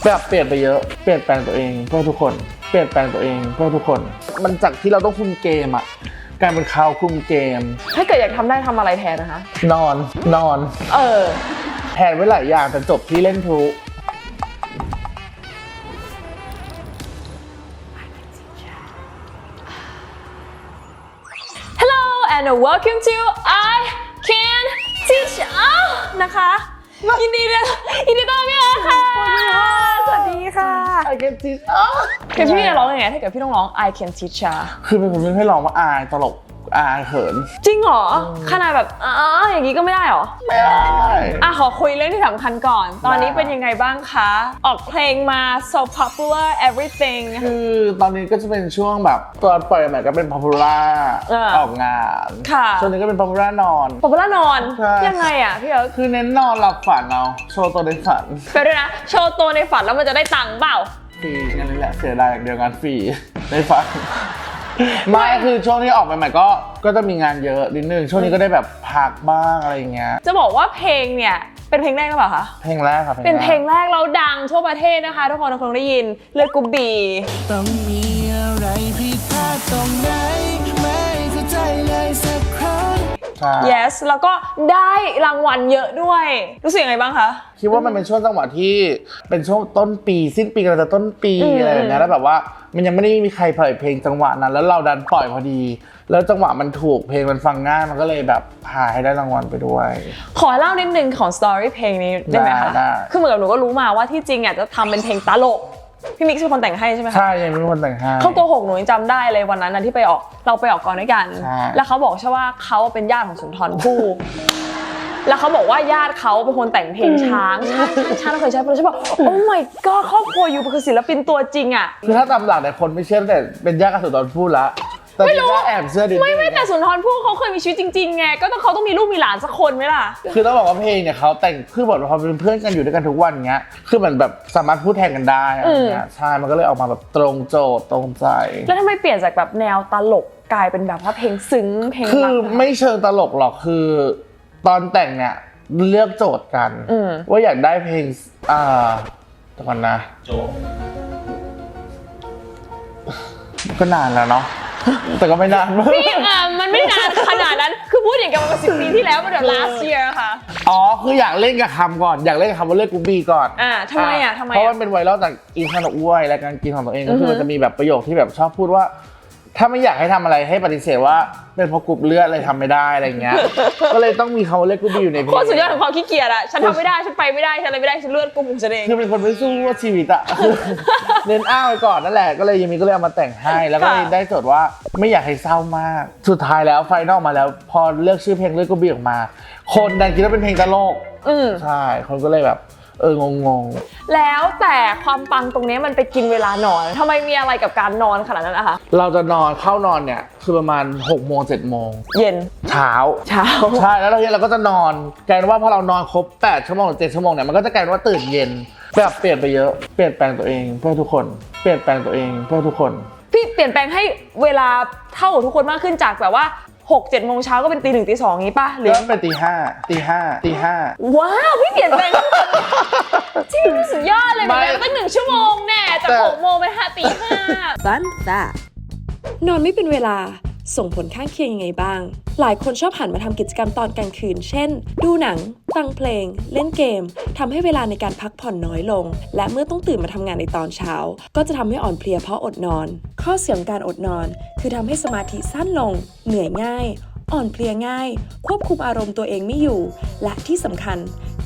แบบเปลี่ยนไปเยอะเปลี่ยนแปลงตัวเองเพื่อทุกคนเปลี่ยนแปลงตัวเองเพื่อทุกคนมันจากที่เราต้องคุมเกมอะกลายเป็นเขาคุมเกมถ้าเกิดอยากทำได้ทำอะไรแทนนะคะนอนแทนไว้หลายอย่างแต่จบที่เล่นพลุ Hello and welcome to I Can Teach นะคะยินดีต้อนรับค่ะสวัสดีค่ะ I can teach พี่จะร้องยังไงถ้าเกิดพี่ต้องร้อง I Can Teach คือเป็นคนไม่ร้องว่าอายตลกอายเขินจริงเหรอขนาดแบบอย่างนี้ก็ไม่ได้เหรอไม่ได้ขอคุยเรื่องที่สำคัญก่อนตอนนี้เป็นยังไงบ้างคะออกเพลงมา so popular everything คือตอนนี้ก็จะเป็นช่วงแบบตอนปล่อยใหม่ก็เป็น popular ออกงานช่วงนี้ก็เป็น popular นอน popular นอนยังไงอ่ะพี่เอิร์ธคือเน้นนอนหลับฝันเอาโชว์ตัวในฝันไปด้วยนะโชว์ตัวในฝันแล้วมันจะได้ตังค์เปล่าฟรีงั้นนี่แหละเสียดายอย่างเดียวงานฟรีในฝันไม่คือช่วงที่ออกใหม่ๆก็จะมีงานเยอะนิดนึงช่วงนี้ก็ได้แบบพักบ้างอะไรอย่างเงี้ยจะบอกว่าเพลงเนี่ยเป็นเพลงแรกหรือเปล่าคะเพลงแรกครับเป็นเพลงแรกเราดังทั่วประเทศนะคะทุกคนคงได้ยินเลือดกุบบีต้องมีอะไรผิดพลาดตรงไหนไม่เข้าใจเลยสักครั้ง yes แล้วก็ได้รางวัลเยอะด้วยรู้สึกยังไงบ้างคะคิดว่ามันเป็นช่วงจังหวะที่เป็นช่วงต้นปีสิ้นปีกำลังจะต้นปีอะไรแบบนี้แล้วแบบว่ามันยังไม่ได้มีใครปล่อยเพลงจังหวะนั้นแล้วเราดันปล่อยพอดีแล้วจังหวะมันถูกเพลงมันฟังง่ายมันก็เลยแบบพาให้ได้รางวัลไปด้วยขอเล่านิดนึงของสตอรี่เพลงนี้ได้ไหมคะคือเหมือนกับหนูก็รู้มาว่าที่จริงจะทำเป็นเพลงตลกพี่มิกซ์เป็นคนแต่งให้ใช่ไหมคะใช่ยังเป็นคนแต่งให้เขาโกหกหนูยังจำได้เลยวันนั้นที่เราไปออกกองด้วยกันแล้วเขาบอกใช่ว่าเขาเป็นญาติของสุนทรภู่แล้วเขาบอกว่าญาติเขาเป็นคนแต่งเพลงช้างเคยใช้เพลงใช่ป่ะโอ้ my god ครอบครัวอยู่คือศิลปินตัวจริงอ่ะคือถ้าตามหลักเนี่ยคนไม่เชื่อแต่เป็นญาติกับสุนทรภู่ละไม่รู้แอบเชื่อดิไม่แต่สุนทรภู่เขาเคยมีชีวิตจริงๆไงก็เขาต้องมีลูกมีหลานสักคนไหมล่ะคือต้องบอกว่าเพลงเนี่ยเขาแต่งคือบอกว่าพอเป็นเพื่อนกันอยู่ด้วยกันทุกวันเงี้ยคือมันแบบสามารถพูดแทนกันได้อะไรเงี้ยใช่มันก็เลยออกมาแบบตรงโจทย์ตรงใจแล้วทำไมเปลี่ยนจากแบบแนวตลกกลายเป็นแบบว่าเพลงซึ้งเพลงคือไม่เชิงตลกหรอกคือตอนแต่งเนี่ยเลือกโจทย์กันว่าอยากได้เพลงแต่ก่อนนะก็นานแล้วเนาะแต่ก็ไม่นานพี่มันไม่นานขนาดนั้นคือพูดอย่างกับมัน10 ปีที่แล้วมันแบบ last year ค่ะคืออยากเล่นกับคำก่อนอยากเล่นกับคำว่าเลือกกูบีก่อนทำไมเพราะว่าเป็นไวรัลจากอินทนกอ้วยและการกินของตัวเองก็คือมันจะมีแบบประโยคที่แบบชอบพูดว่าถ้าไม่อยากให้ทำอะไรให้ปฏิเสธว่าเป็นเพราะกรุ๊ปเลือดอะไรทำไม่ได้อะไรเงี้ยก็เลยต้องมีคำว่าเลือดกรุ๊ปอยู่ในเพลงโคตรสุดยอดของความขี้เกียจอะฉันทำไม่ได้ฉันไปไม่ได้ฉันอะไรไม่ได้ฉันเลือดกรุ๊ปของฉันเองคือเป็นคนไม่สู้ว่าชีวิตอะเน้นอ้าวไปก่อนนั่นแหละก็เลยยังมีก็เลยเอามาแต่งให้แล้วก็ได้โจทย์ว่าไม่อยากให้เศร้ามากสุดท้ายแล้วไฟนอลมาแล้วพอเลือกชื่อเพลงเลือดกรุ๊ปออกมาคนดันคิดว่าเป็นเพลงตลกใช่คนก็เลยแบบงงแล้วแต่ความปังตรงนี้มันไปกินเวลานอนทำไมมีอะไรกับการนอนขนาดนั้นนะคะเราจะนอนเข้านอนเนี่ยคือประมาณ6 โมง 7 โมงเย็นเช้าใช่แล้วเราก็จะนอนกลายเป็นว่าพอเรานอนครบ8 ชั่วโมงหรือ7 ชั่วโมงเนี่ยมันก็จะกลายเป็นว่าตื่นเย็นแบบเปลี่ยนไปเยอะเปลี่ยนแปลงตัวเองเพื่อทุกคนเปลี่ยนแปลงตัวเองเพื่อทุกคนพี่เปลี่ยนแปลงให้เวลาเท่ากับทุกคนมากขึ้นจากแบบว่า6-7 โมงเช้าก็เป็นตี 1 ตี 2งี้ป่ะหรือเป็นตี 5ว้าวพี่เปลี่ยนแปลงจริงสุดยอดเลยแบบตั้ง1 ชั่วโมงแน่จาก6 โมงเป็นตี 5 Fun fact นอนไม่เป็นเวลาส่งผลข้างเคียงยังไงบ้างหลายคนชอบหันมาทำกิจกรรมตอนกลางคืนเช่นดูหนังฟังเพลงเล่นเกมทำให้เวลาในการพักผ่อนน้อยลงและเมื่อต้องตื่นมาทำงานในตอนเช้าก็จะทำให้อ่อนเพลียเพราะอดนอนข้อเสียของการอดนอนคือทำให้สมาธิสั้นลงเหนื่อยง่ายอ่อนเพลียง่ายควบคุมอารมณ์ตัวเองไม่อยู่และที่สำคัญ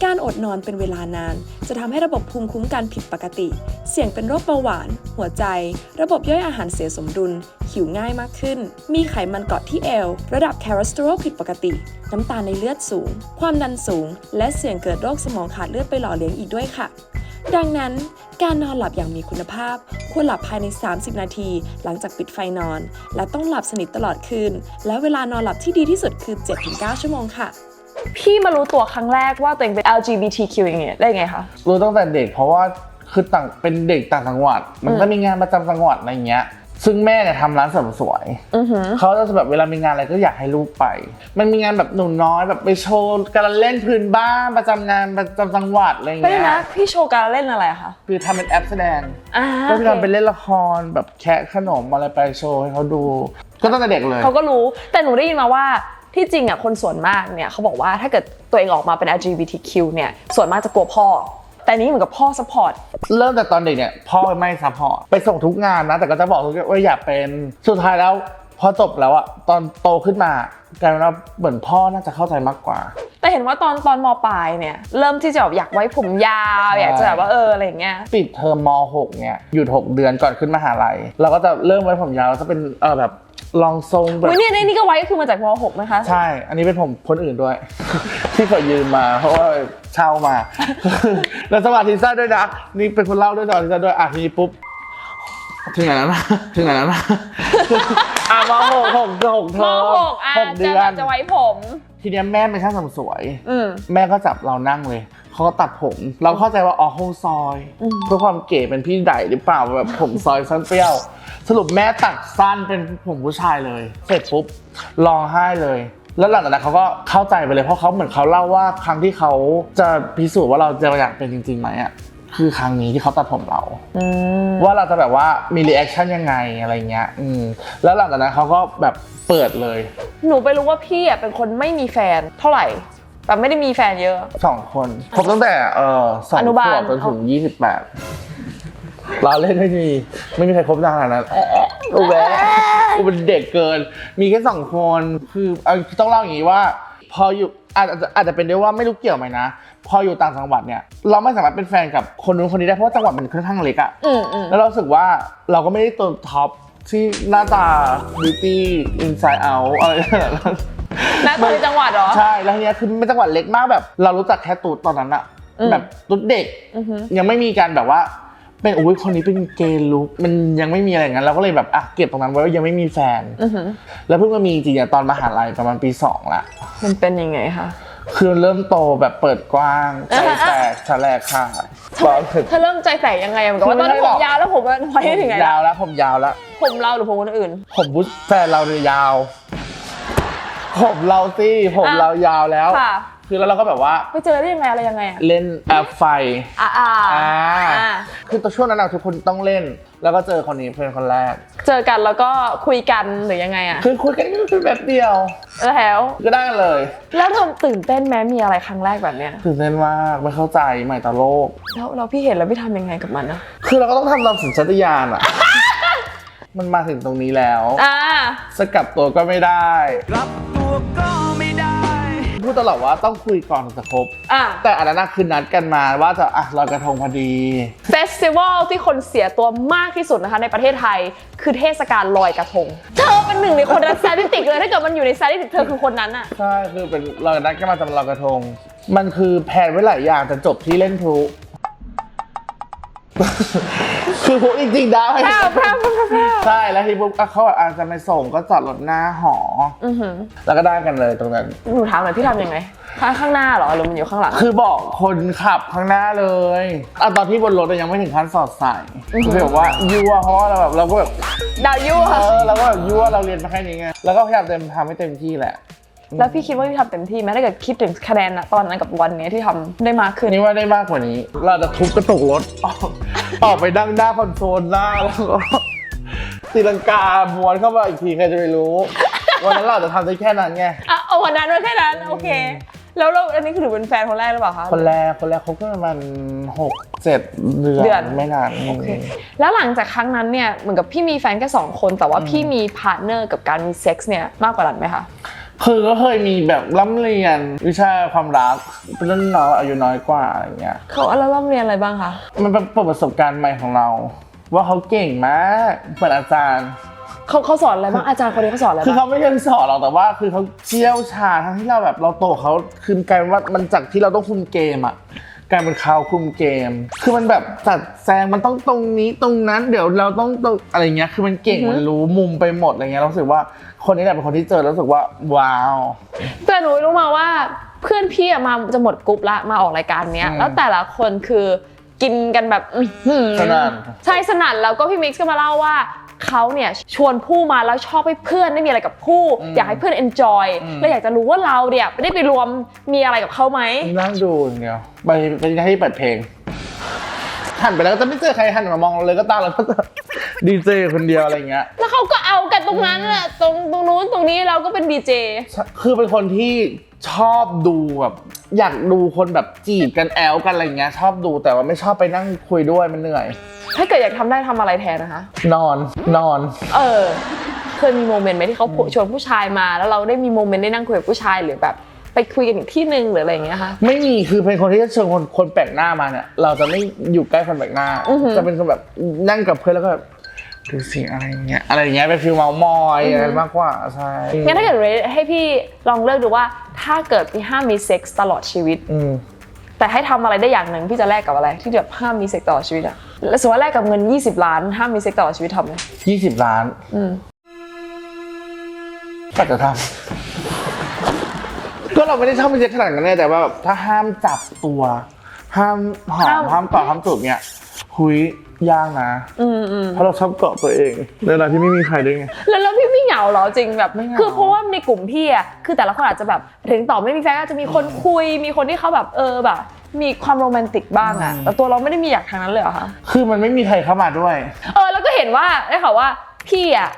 การอดนอนเป็นเวลานานจะทำให้ระบบภูมิคุ้มกันผิดปกติเสี่ยงเป็นโรคเบาหวานหัวใจระบบย่อยอาหารเสียสมดุลหิวง่ายมากขึ้นมีไขมันเกาะที่เอวระดับคอเลสเตอรอลผิดปกติน้ำตาลในเลือดสูงความดันสูงและเสี่ยงเกิดโรคสมองขาดเลือดไปหล่อเลี้ยงอีกด้วยค่ะดังนั้นการนอนหลับอย่างมีคุณภาพควรหลับภายใน30 นาทีหลังจากปิดไฟนอนและต้องหลับสนิทตลอดคืนและเวลานอนหลับที่ดีที่สุดคือ 7-9 ชั่วโมงค่ะพี่มารู้ตัวครั้งแรกว่าตัวเองเป็น LGBTQ อย่างเงี้ยได้ไงคะรู้ตั้งแต่เด็กเพราะว่าคือเป็นเด็กต่างจังหวัดมันก็มีงานประจำจังหวัดอะไรเงี้ย ซึ่งแม่เนี่ยทำร้านเสริมสวยเขาจะแบบเวลามีงานอะไรก็อยากให้ลูกไปมันมีงานแบบหนุ่มน้อยแบบไปโชว์การเล่นพื้นบ้านประจำงานประจำจังหวัดอะไรอย่าง ไม่ เงี้ ได้ ย นะพี่โชว์การเล่นอะไรคะ คือทำเป็นแอปแสดง ก็ โอ คือ เค ทำเป็นเล่นละครแบบแคะขนมอะไรไปโชว์ให้เขาดูก็ตั้งแต่เด็กเลย เขาก็รู้แต่หนูได้ยินมาว่าที่จริงอ่ะคนส่วนมากเนี่ยเขาบอกว่าถ้าเกิดตัวเองออกมาเป็น LGBTQ เนี่ยส่วนมากจะกลัวพ่อแต่นี้เหมือนกับพ่อซัพพอร์ต เริ่มแต่ตอนเด็กเนี่ยพ่อไม่ซัพพอร์ตไปส่งทุกงานนะแต่ก็จะบอกทุกว่าอยากเป็นสุดท้ายแล้วพอจบแล้วอะตอนโตขึ้นมากลายเป็นว่าเหมือนพ่อน่าจะเข้าใจมากกว่า แต่เห็นว่าตอนม.ปลายเนี่ยเริ่มที่จะแบบอยากไว้ผมยาวอยากจะแบบว่าอะไรอย่างเงี้ย ปิดเทอมม.6 เนี่ยหยุด6 เดือนก่อนขึ้นมหาลัยเราก็จะเริ่มไว้ผมยาวแล้วจะเป็นแบบลองทรงแบบ อุ๊ยเนี่ยนี่ก็ไว้ก็คือมาจากม.6 นะคะ ใช่อันนี้เป็นผมคนอื่นด้วย ที่เขายืมมาเพราะว่าเช่ามา แล้วสวัสดีซ่าด้วยนะนี่เป็นคนเล่าด้วยสวัสดีซ่าด้วยทีนี้ปุ๊บถึงไหนแล้วนะถึงไหนแล้วนะ ม.6 เทอม ม.6 6 เดือน จะไว้ผม ทีเนี้ยแม่เป็นช่างเสริมสวย อืม แม่ก็จับเรานั่งเลยเขาก็ตัดผม เราเข้าใจว่าโฮซอยเพื่อความเก๋เป็นพี่ใหญ่หรือเปล่าแบบผมซอยสั้นเปรี้ยว สรุปแม่ตัดสั้นเป็นผมผู้ชายเลย เสร็จปุ๊บร้องไห้เลย แล้วหลังจากนั้นเขาก็เข้าใจไปเลยเพราะเขาเหมือนเขาเล่าว่าครั้งที่เขาจะพิสูจน์ว่าเราจะอยากเป็นจริงๆไหมอ่ะคือครั้งนี้ที่เขาตัดผมเราว่าเราจะแบบว่ามีรีแอคชั่นยังไงอะไรเงี้ยแล้วหลังจากนั้นเขาก็แบบเปิดเลย หนูไปรู้ว่าพี่อ่ะเป็นคนไม่มีแฟนเท่าไหร่แบบไม่ได้มีแฟนเยอะ 2 คนคบตั้งแต่2 อนุบาล ขวบจนถึง28เราเล่นไม่มีใครคบนานขนาดนั้นกูแบ๊กูเป็นเด็กเกินมีแค่2 คนคือต้องเล่าอย่างนี้ว่าพออยู่อาจจะเป็นด้วยว่าไม่รู้เกี่ยวไหมนะพออยู่ต่างจังหวัดเนี่ยเราไม่สามารถเป็นแฟนกับคนนู้นคนนี้ได้เพราะว่าจังหวัดมันค่อนข้างเล็กอะแล้วเรารู้สึกว่าเราก็ไม่ได้ตัวท็อปที่หน้าตา beauty inside out อะไรอย่างเงี้ย แม่ตัวในจังหวัดเหรอ ใช่แล้วทีเนี้ยคือเป็นจังหวัดเล็กมากแบบเรารู้จักแค่ตูดตอนนั้นอะแบบตูดเด็กยังไม่มีการแบบว่าเป็นอุ้ยคนนี้เป็นเกย์ลุคมันยังไม่มีอะไรอย่างนั้นเราก็เลยแบบเก็บตรงนั้นไว้ว่ายังไม่มีแฟนแล้วเพิ่งมามีจริงๆตอนมหาลัยประมาณปี 2ละ มันเป็นยังไงคะ คือเริ่มโตแบบเปิดกว้างใจแตกแฉลกค่ะ เธอเริ่มใจแตกยังไงเหมือนกับว่าตอนที่ผมยาวแล้วผมมันไว้ถึงไง ยาวแล้วผมยาวแล้ว ผมเราหรือผมคนอื่น ผมแฟนเราเนี่ยยาว ผมเราสิผมเรายาวแล้ว ค่ะ คือแล้วเราก็แบบว่า ไปเจอได้ยังไงอะไรยังไงอะ เล่นแอปไฟ คือตอนช่วงนั้นเราทุกคนต้องเล่น แล้วก็เจอคนนี้เพื่อนคนแรก เจอกันแล้วก็คุยกันหรือยังไงอะ คือคุยกันก็คือแบบเดียว แล้ว ก็ได้เลย แล้วเธอตื่นเต้นไหมมีอะไรครั้งแรกแบบเนี้ย ตื่นเต้นมากไม่เข้าใจใหม่ต่อโลก แล้วพี่เห็นแล้วพี่ทำยังไงกับมันนะ คือเราก็ต้องทำตามสัญชาตญาณอ่ะ มันมาถึงตรงนี้แล้วสกัดตัวก็ไม่ได้ รับตัวก็ไม่ได้ พูดตลอดว่าต้องคุยก่อนถึงจะคบแต่อันนั้นคือนัดกันมาว่าจะลอยกระทงพอดี เฟสติวัลที่คนเสียตัวมากที่สุดนะคะในประเทศไทยคือเทศกาลลอยกระทงเธอเป็นหนึ่งในคนในสถิติเลยถ้าเกิดมันอยู่ในสถิติเธอคือคนนั้นอะ ใช่คือเป็นเรานัดกันมาจะมาลอยกระทง มันคือแผนไว้หลายอย่างแต่จบที่เล่นพลุ คือพลุจริงๆได้ใช่แล้วที่ปุ๊บเขาอาจจะมาส่งก็จอดรถหน้าหอแล้วก็ได้กันเลยตรงนั้น หนูถามหน่อยพี่ทำยังไงข้างหน้าเหรอหรือมันอยู่ข้างหลัง คือบอกคนขับข้างหน้าเลยตอนที่บนรถยังไม่ถึงขั้นสอดใส่คือแบบว่ายั่วเพราะว่าเราก็แบบ ดาวยั่ว เราก็แบบยั่วเราเรียนมาแค่นี้ไงแล้วก็พยายามทำให้เต็มที่แหละ แล้วพี่คิดว่าพี่ทำเต็มที่ไหมถ้าเกิดคิดถึงคะแนนตอนนั้นกับวันนี้ที่ทำได้มากขึ้น นี่ว่าได้มากกว่านี้ เราจะทุบกระจกรถออกไปดั้งหน้าคอนโซลหน้าแล้วก็ตีลังกาม้วนเข้ามาอีกทีใครจะไปรู้วันนั้นเราจะทำได้แค่นั้นไง เอาวันนั้นแค่นั้นโอเคแล้วอันนี้คือถือเป็นแฟนคนแรกหรือเปล่าคะ คนแรกเขาก็ประมาณ6-7 เดือนไม่นาน โอเคแล้วหลังจากครั้งนั้นเนี่ยเหมือนกับพี่มีแฟนแค่2 คนแต่ว่าพี่มีพาร์ทเนอร์กับการมีเซ็กส์เนี่ยมากกว่านั้นไหมคะ คือก็เคยมีแบบร่ำเรียนวิชาความรักเป็นรุ่นน้องอายุน้อยกว่าอะไรเงี้ย เขาแล้วเรียนอะไรบ้างคะ มันเป็นประสบการณ์ใหม่ของเรา ว่าเขาเก่งมากเหมือนอาจารย์ เขาสอนอะไรบ้างอาจารย์คนนี้เขาสอนอะไร คือ บ้าง เขาไม่ได้สอนหรอกแต่ว่าคือเขาเชี่ยวชาญทั้งที่เราแบบเราโตเขาคือกลายเป็นว่ามันจากที่เราต้องคุมเกมอะกลายเป็นเขาคุมเกม คือมันแบบจัดแซงมันต้องตรงนี้ตรงนั้นเดี๋ยวเราต้องอะไรเงี้ยคือมันเก่งมันรู้มุมไปหมดอะไรเงี้ยเรารู้สึกว่าคนนี้แหละเป็นคนที่เจอแล้วรู้สึกว่าว้าว แต่หนูรู้มาว่าเพื่อนพี่มาจะหมดกรุ๊ปละมาออกรายการเนี้ยแล้วแต่ละคนคือกินกันแบบสนั่น ใช่สนั่นแล้วก็พี่มิกซ์ก็มาเล่าว่า เขาเนี่ยชวนผู้มาแล้วชอบให้เพื่อนได้มีอะไรกับผู้อยากให้เพื่อน enjoy และอยากจะรู้ว่าเราเนี่ยไม่ได้ไปรวมมีอะไรกับเขาไหมนั่งดูอย่างเดียวไปให้เปิดเพลงหันไปแล้วก็จะไม่เจอใครหันมามองเราเลยก็ตามเราก็จะดีเจคนเดียวอะไรเงี้ยแล้วเขาก็เอากันตรงนั้นแหละตรงนู้นตรงนี้เราก็เป็นดีเจคือเป็นคนที่ชอบดูแบบอยากดูคนแบบจีบกันแอลกันอะไรเงี้ยชอบดูแต่ว่าไม่ชอบไปนั่งคุยด้วยมันเหนื่อยถ้าเกิดอยากทำได้ทำอะไรแทนนะคะนอนเคยมีโมเมนต์ไหมที่เขาชวนผู้ชายมาแล้วเราได้มีโมเมนต์ได้นั่งคุยกับผู้ชายหรือแบบไปคุยกันอีกที่นึงหรืออะไรอย่างเงี้ยคะไม่มีคือเป็นคนที่จะเชิญคนแปลกหน้ามาเนี่ยเราจะไม่อยู่ใกล้คนแปลกหน้าจะเป็นคนแบบนั่งกับเพื่อนแล้วก็แบบดูสิอะไรเงี้ยเป็นฟีลเมามอยอะไรมากกว่าใช่งั้นถ้าเกิดให้พี่ลองเลือกดูว่าถ้าเกิดพี่ห้ามมีเซ็กส์ตลอดชีวิตแต่ให้ทำอะไรได้อย่างหนึ่งพี่จะแลกกับอะไรที่แบบห้ามมีเซ็กส์ตลอดชีวิตอะแล้วสมมติว่าแลกกับเงิน20 ล้านห้ามมีเซ็กส์ตลอดชีวิตทำไหม20 ล้านก็จะทำก็เราไม่ได้ชอบมีเซ็กส์ขนาดนั้นแต่ว่าแบบถ้าห้ามจับตัวห้ามหอมห้ามกอดห้ามจูบเนี่ยหุยยากนะเพราะเราชอบเกาะตัวเองในเวลาที่ไม่มีใครด้วยไงแล้วพี่ไม่เหงาเหรอจริงแบบคือเพราะว่าในกลุ่มพี่อะคือแต่ละคนอาจจะแบบถึงต่อไม่มีแฟนอาจจะมีคนคุยมีคนที่เขาแบบแบบมีความโรแมนติกบ้างอะแต่ตัวเราไม่ได้มีอยากทางนั้นเลยเหรอคะคือมันไม่มีใครเข้ามาด้วยแล้วก็เห็นว่าได้ข่าวว่าพี่อะ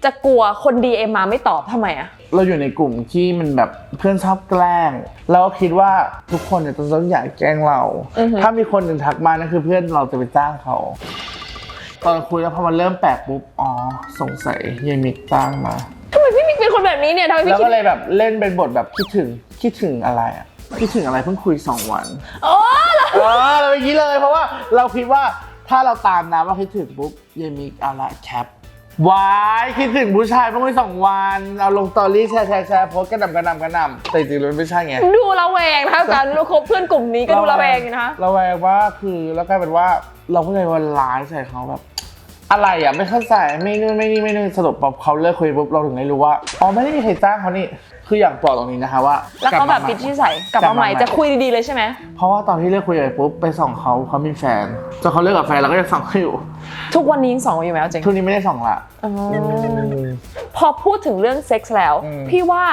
จะกลัวคน DM มาไม่ตอบทำไมอะเราอยู่ในกลุ่มที่มันแบบเพื่อนชอบแกล้งเราก็คิดว่าทุกคนเนี่ยต้องอยากแกล้งเราถ้ามีคนหนึ่งทักมานั่นคือเพื่อนเราจะไปจ้างเขาตอนคุยแล้วพอมันเริ่มแปลกปุ๊บสงสัยยายมิกจ้างมาทำไมพี่มิกเป็นคนแบบนี้เนี่ยทำไมพี่แล้วก็เลยแบบเล่นเป็นบทแบบคิดถึงอะไรอะคิดถึงอะไรเพิ่งคุย2 วันเราอย่างนี้เลยเพราะว่าเราคิดว่าถ้าเราตามนะว่าคิดถึงปุ๊บยายมิกเอาละแคปวายคิดถึงผู้ชายเพิ่งไป2 วันเอาลงสตอรี่แชร์โพสต์กระหน่ำแต่จริงๆแล้วไม่ใช่ไงดูระแวงนะคะการเราคบเพื่อนกลุ่มนี้ก็ดูระแวงนะคะระแวงว่าคือแล้วกลายเป็นว่าเราก็เลยวันร้ายใส่เขาแบบอะไรอ่ะไม่เข้าใจไม่นู่นสรุปเขาเลิกคุยปุ๊บเราถึงได้รู้ว่าไม่ได้มีใครจ้างเขานี่คืออยากบอกตรงนี้นะคะว่าแล้วเขาแบบปิดที่ใส่กลับมาใหม่จะคุยดีๆเลยใช่ไหมเพราะว่าตอนที่เลิกคุยไปปุ๊บไปส่องเขามีแฟนจนเขาเลิกกับแฟนเราก็ยังส่องเขาอยู่ทุกวันนี้ยังส่องอยู่ไหมจริงทุกนี้ไม่ได้ส่องละพอพูดถึงเรื่องเซ็กส์แล้วพี่ว่า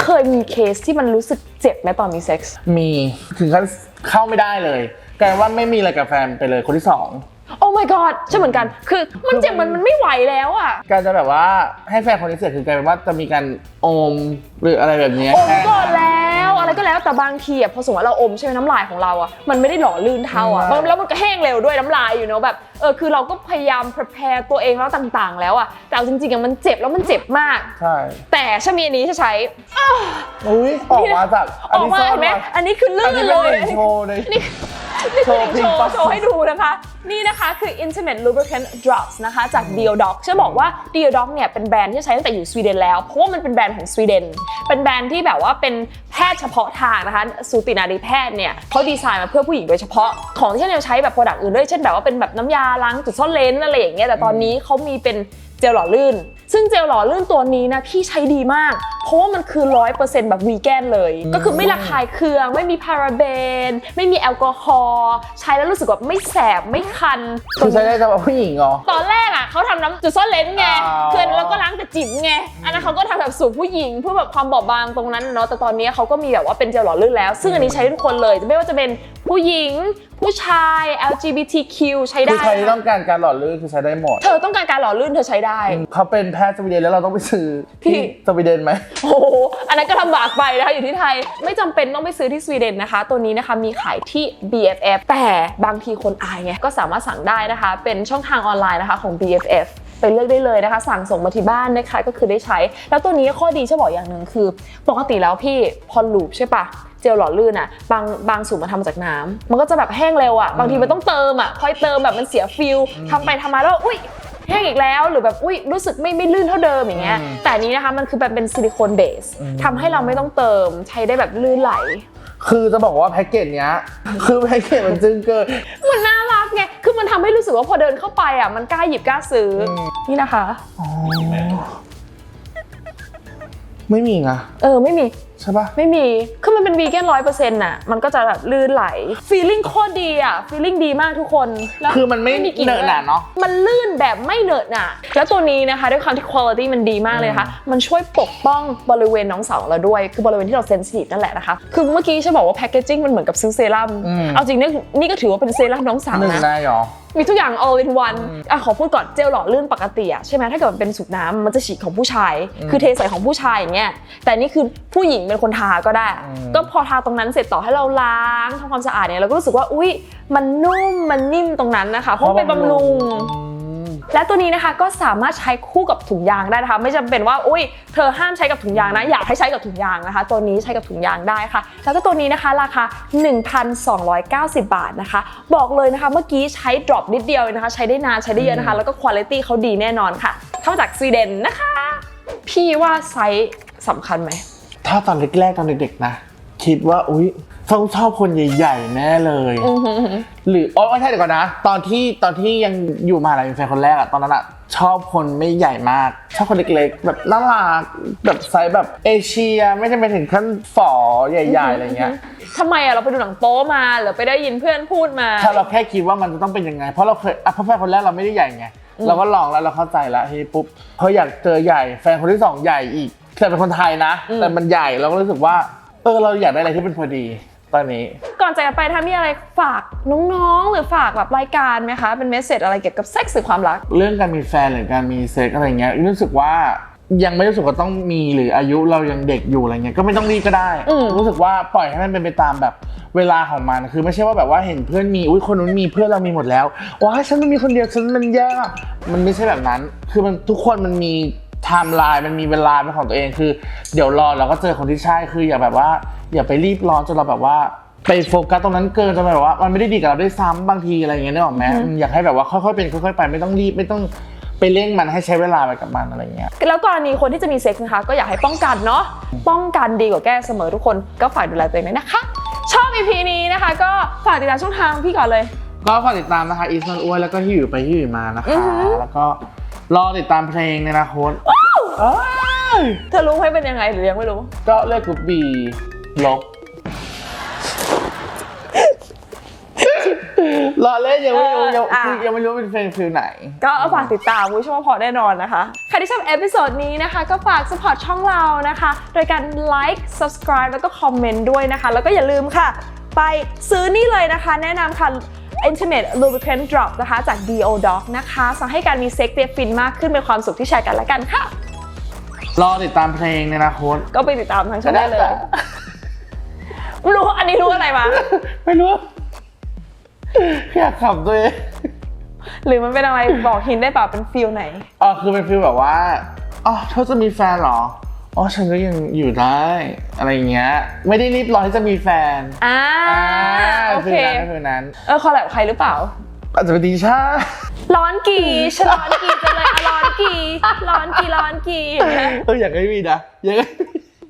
เคยมีเคสที่มันรู้สึกเจ็บไหมตอนมีเซ็กส์มีถึงขั้นเข้าไม่ได้เลยกลายว่าไม่มีอะไรกับแฟนไปเลยคนที่2โอ้ my god ใช่เหมือนกันคือมันเจ็บมันไม่ไหวแล้วอ่ะการจะแบบว่าให้แฟนคนนี้เสร็จคือกลายเป็นว่าจะมีการอมหรืออะไรแบบนี้อมก่อนแล้วอะไรก็แล้วแต่บางทีพอสมมติเราอมใช่ไหมน้ำลายของเราอ่ะมันไม่ได้หล่อลื่นเท่าแล้วมันก็แห้งเร็วด้วยน้ำลายอยู่เนาะแบบคือเราก็พยายาม prepare ตัวเองแล้วต่างๆแล้วอ่ะแต่จริงๆมันเจ็บแล้วมันเจ็บมากใช่แต่ชมีอันนี้ใช้ออกมาจากออกมาเห็นไหมอันนี้คือลื่นเลยโชว์เลยนี่คือโชว์ให้ดูนะคะนี่นะคะคือ Intimate Lubricant Drops นะคะจาก Deodoc จะบอกว่า Deodoc เนี่ยเป็นแบรนด์ที่ใช้ตั้งแต่อยู่สวีเดนแล้วเพราะว่ามันเป็นแบรนด์ของสวีเดนเป็นแบรนด์ที่แบบว่าเป็นแพทย์เฉพาะทางนะคะสูตินารีแพทย์เนี่ยเขาดีไซน์มาเพื่อผู้หญิงโดยเฉพาะของที่เราใช้แบบโปรดักต์อื่นด้วยเช่นแบบว่าเป็นแบบน้ำยาล้างจุดซ่อนเลนอะไรอย่างเงี้ยแต่ตอนนี้เขามีเป็นเจลหล่อลื่นซึ่งเจลหล่อลื่นตัวนี้นะพี่ใช้ดีมากเพราะว่ามันคือ 100% แบบวีแกนเลยก็คือไม่ระคายเคืองไม่มีพาราเบนไม่มีแอลกอฮอล์ใช้แล้วรู้สึกว่าไม่แสบไม่คันคือใช้ได้สำหรับผู้หญิงเหรอตอนแรกเขาทำน้ำจุดซ่อนเลนไงคือแล้วก็ล้างแต่จิ๋มไงอันนั้นเขาก็ทำแบบสูตรผู้หญิงเพื่อแบบความบอบบางตรงนั้นเนาะแต่ตอนนี้เขาก็มีแบบว่าเป็นเจลหล่อลื่นแล้วซึ่งอันนี้ใช้ทุกคนเลยไม่ว่าจะเป็นผู้หญิงผู้ชาย LGBTQ ใช้ได้คือใครต้องการการหล่อลื่นคือใช้ได้หมดเธอต้องการการหล่อลื่นเธอใช้ได้เขาเป็นแพทย์สวีเดนแล้วเราต้องไปซื้อที่สวีเดนไหมโอ้อันนั้นก็ลำบากไปนะคะอยู่ที่ไทยไม่จำเป็นต้องไปซื้อที่สวีเดนนะคะตัวนี้นะคะมีขายที่ BFF แต่บางทีคนอายไงก็สามารถสั่งได้นะคะเป็นช่องทางออนไลน์นะคะของ BFF ไปเลือกได้เลยนะคะสั่งส่งมาที่บ้านนะคะก็คือได้ใช้แล้วตัวนี้ข้อดีจะบอกอย่างหนึ่งคือปกติแล้วพี่พอลูบใช่ปะเจลหล่อลื่นอ่ะบางสูตรมันทำมาจากน้ำมันก็จะแบบแห้งเร็วอ่ะบางทีมันต้องเติมอ่ะพอเติมแบบมันเสียฟิลทำไปทำมาแล้วอุ้ยแห้งอีกแล้วหรือแบบอุ้ยรู้สึกไม่ลื่นเท่าเดิมอย่างเงี้ยแต่นี้นะคะมันคือแบบเป็นซิลิโคนเบสทำให้เราไม่ต้องเติมใช้ได้แบบลื่นไหลคือจะบอกว่าแพ็กเกจเนี้ยคือแพ็กเกจมันจึ้งเกินมันน่ารักไงคือมันทำให้รู้สึกว่าพอเดินเข้าไปอ่ะมันกล้าหยิบกล้าซื้อนี่นะคะไม่มีนะไม่มี ใช่ปะ ไม่มี คือมันเป็นวีแกน100%น่ะ มันก็จะแบบลื่นไหล ฟีลลิ่งโคตรดีอ่ะ ฟีลลิ่งดีมากทุกคนแล้ว คือมันไม่ กลิ่ เหนอะหนะเนาะ มันลื่นแบบไม่เหนอะหนะแล้วตัวนี้นะคะด้วยความที่คุณภาพมันดีมากเลยนะคะ มันช่วยปกป้องบริเวณน้องสาวเราด้วย คือบริเวณที่เราเซนซิทีฟนั่นแหละนะคะ คือเมื่อกี้ฉันบอกว่าแพคเกจิ้งมันเหมือนกับซื้อเซรั่ม เอาจริงนี่ก็ถือว่าเป็นเซรั่มน้องสาว หนึ่ง นะ ได้หรอ มีทุกอย่าง all in one ขอพูดก่อนเจลหล่อลื่นปกติอะใช่ไหมถ้าเกิดมันเป็นสูตรน้ำมันจะฉีดของผู้ชาย คือเทใส่ของผู้ชายอย่างเงี้ยแต่นี่คือผู้หญิงเป็นคนทาก็ได้ ก็พอทาตรงนั้นเสร็จต่อให้เราล้างทำความสะอาดเนี่ยเราก็รู้สึกว่าอุ๊ยมันนุ่มมันนิ่มตรงนั้นนะคะเพราะมันเป็นบำรุง และตัวนี้นะคะก็สามารถใช้คู่กับถุงยางได้นะคะไม่จำเป็นว่าอุ้ยเธอห้ามใช้กับถุงยางนะอยากให้ใช้กับถุงยางนะคะตัวนี้ใช้กับถุงยางได้ค่ะแล้วก็ตัวนี้นะคะราคา 1,290 บาทนะคะบอกเลยนะคะเมื่อกี้ใช้ดรอปนิดเดียวนะคะใช้ได้นานใช้ได้เยอะนะคะแล้วก็คุณภาพเขาดีแน่นอนค่ะเข้ามาจากสวีเดนนะคะพี่ว่าไซส์สำคัญไหม ถ้าตอนแรกๆตอนเด็กๆนะคิดว่าอุ๊ยต้องชอบคนใหญ่ๆแน่เลยหรือไม่ใช่เดี๋ยวก่อนนะตอนที่ยังอยู่มหาลัยเป็นแฟนคนแรกอะตอนนั้นอะชอบคนไม่ใหญ่มากชอบคนเล็กๆแบบน่ารักแบบไซส์แบบเอเชียไม่จำเป็นถึงขั้นฝ่อใหญ่ๆอะไรเงี้ย ทำไมอะเราไปดูหนังโป๊มาหรือไปได้ยินเพื่อนพูดมา ถ้าเราแค่คิดว่ามันจะต้องเป็นยังไงเพราะเราเคยเพราะแฟนคนแรกเราไม่ได้ใหญ่ไงเราก็ลองแล้วเราเข้าใจแล้วทีนี้ปุ๊บพออยากเจอใหญ่แฟนคนที่สองใหญ่อีกแต่เป็นคนไทยนะแต่มันใหญ่เราก็รู้สึกว่าเราอยากได้อะไรที่เป็นพอดีตอนนี้ ก่อนจากกันไปถ้ามีอะไรฝากน้องๆหรือฝากแบบรายการไหมคะเป็นเมสเสจอะไรเกี่ยวกับเซ็กส์หรือความรัก เรื่องการมีแฟนหรือการมีเซ็กอะไรเงี้ยรู้สึกว่ายังไม่รู้สึกว่าต้องมีหรืออายุเรายังเด็กอยู่อะไรเงี้ยก็ไม่ต้องรีบก็ได้รู้สึกว่าปล่อยให้มันเป็นไปตามแบบเวลาของมันคือไม่ใช่ว่าแบบว่าเห็นเพื่อนมีอุ้ยคนนู้นมีเพื่อนเรามีหมดแล้วว้าฉันไม่มีคนเดียวฉันมันแย่มากมันไม่ใช่แบบนั้นคือมันทุกคนมันมีไทม์ไลน์มันมีเวลาเป็นของตัวเองคือเดี๋ยวรอเราก็เจอคนที่ใช่คืออย่าแบบว่าอย่าไปรีบร้อนจนเราแบบว่าไปโฟกัสตรงนั้นเกินจนแบบว่ามันไม่ได้ดีกับเราด้วยซ้ำบางทีอะไรอย่างเงี้ยนึกออกไหมอยากให้แบบว่าค่อยๆเป็นค่อยๆไปไม่ต้องรีบไม่ต้องไปเร่งมันให้ใช้เวลาไปกับมันอะไรเงี้ยแล้วกรณีคนที่จะมีเซ็กส์นะคะก็อยากให้ป้องกันเนาะป้องกันดีกว่าแก้เสมอทุกคนก็ฝากดูแลตัวเองด้วยนะคะชอบ EP นี้นะคะก็ฝากติดตามช่องทางพี่ก่อนเลยก็ฝากติดตามนะคะอีสมันอ้วนแล้วก็หิวไปหิวมานะคะแล้วก็รอติดตามเพลงในอนาคตเธอรู้ไหมเป็นยังไงหรือยังไม่รู้ก็เลือกกรุ๊ปบีลบรอเล่นยังไม่รู้ยังไม่รู้เป็นเพลงฟิลไหนก็ฝากติดตามวิชวลพอแน่นอนนะคะใครที่ชอบเอพิโซดนี้นะคะก็ฝากสปอร์ตช่องเรานะคะโดยการไลค์ subscribe แล้วก็คอมเมนต์ด้วยนะคะแล้วก็อย่าลืมค่ะไปซื้อนี่เลยนะคะแนะนำค่ะ Intimate Lubricant Drop นะคะจาก Deodoc นะคะสั่งให้การมีเซ็กซ์ฟินมากขึ้นเป็นความสุขที่แชร์กันและกันค่ะรอติดตามเพลงในอนาคตก็ไปติดตามทางช่องได้เลยไม่รู้อันนี้รู้อะไรมาไม่รู้อยากขำตัวเองหรือมันเป็นอะไรบอกหินได้เปล่าเป็นฟีลไหนคือเป็นฟีลแบบว่าเธอจะมีแฟนเหรอฉันก็ยังอยู่ได้อะไรเงี้ยไม่ได้รีบร้อนที่จะมีแฟนโอเคคือนั้นคอลแลบใครหรือเปล่าอาจจะเป็นดิชาร้อนกี่ฉันร้อนกี่จังเลยร้อนกี่อยากให้มีนะอยากให้